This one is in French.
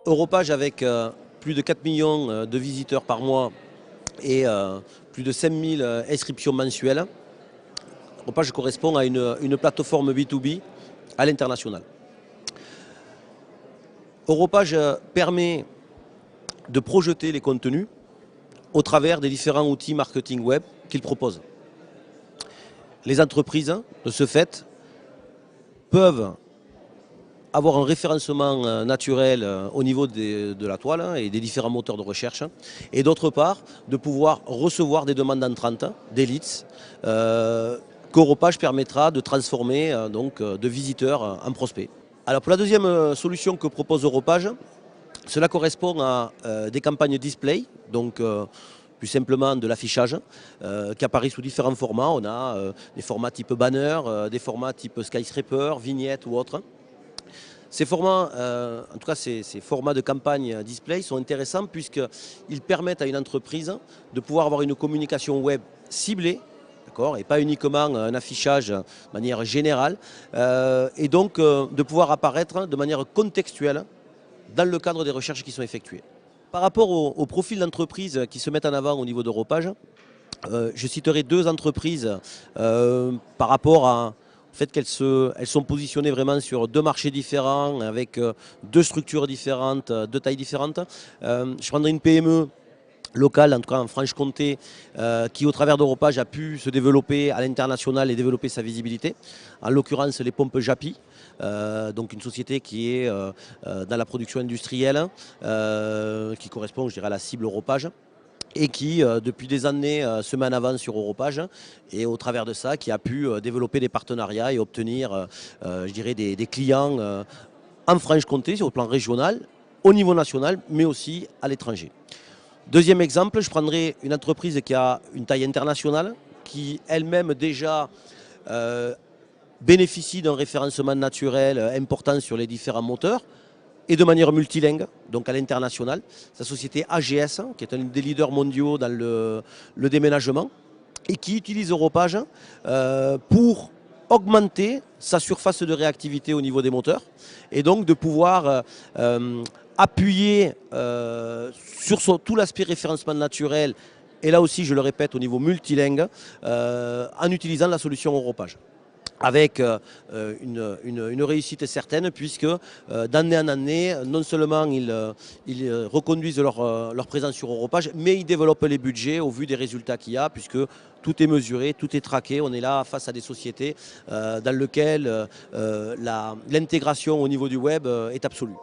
Europage avec plus de 4 millions de visiteurs par mois et plus de 5000 inscriptions mensuelles, Europage correspond à une plateforme B2B à l'international. Europage permet de projeter les contenus au travers des différents outils marketing web qu'il propose. Les entreprises, de ce fait, peuvent avoir un référencement naturel au niveau de la toile et des différents moteurs de recherche, et d'autre part, de pouvoir recevoir des demandes entrantes, des leads, qu'Europage permettra de transformer de visiteurs en prospects. Alors pour la deuxième solution que propose Europage, cela correspond à des campagnes display, donc plus simplement de l'affichage, qui apparaît sous différents formats. On a des formats type banner, des formats type skyscraper, vignette ou autre. Ces formats, en tout cas ces formats de campagne display sont intéressants puisqu'ils permettent à une entreprise de pouvoir avoir une communication web ciblée, et pas uniquement un affichage de manière générale, et donc de pouvoir apparaître de manière contextuelle dans le cadre des recherches qui sont effectuées. Par rapport au profil d'entreprise qui se mettent en avant au niveau d'Europage, je citerai deux entreprises par rapport à le fait qu'elles sont positionnées vraiment sur deux marchés différents, avec deux structures différentes, deux tailles différentes. Je prendrai une PME locale, en tout cas en Franche-Comté, qui au travers d'Europage a pu se développer à l'international et développer sa visibilité. En l'occurrence les pompes Japy, donc une société qui est dans la production industrielle, qui correspond, je dirais, à la cible Europage, et qui, depuis des années, se met en avant sur Europage, et au travers de ça, qui a pu développer des partenariats et obtenir, je dirais, des clients en Franche-Comté, sur le plan régional, au niveau national, mais aussi à l'étranger. Deuxième exemple, je prendrai une entreprise qui a une taille internationale, qui elle-même déjà bénéficie d'un référencement naturel important sur les différents moteurs et de manière multilingue, donc à l'international. Sa société AGS, qui est un des leaders mondiaux dans le déménagement, et qui utilise Europage pour augmenter sa surface de réactivité au niveau des moteurs, et donc de pouvoir appuyer sur tout l'aspect référencement naturel, et là aussi je le répète au niveau multilingue, en utilisant la solution Europage, avec une réussite certaine, puisque d'année en année, non seulement ils reconduisent leur présence sur Europage, mais ils développent les budgets au vu des résultats qu'il y a, puisque tout est mesuré, tout est traqué. On est là face à des sociétés dans lesquelles l'intégration au niveau du web est absolue.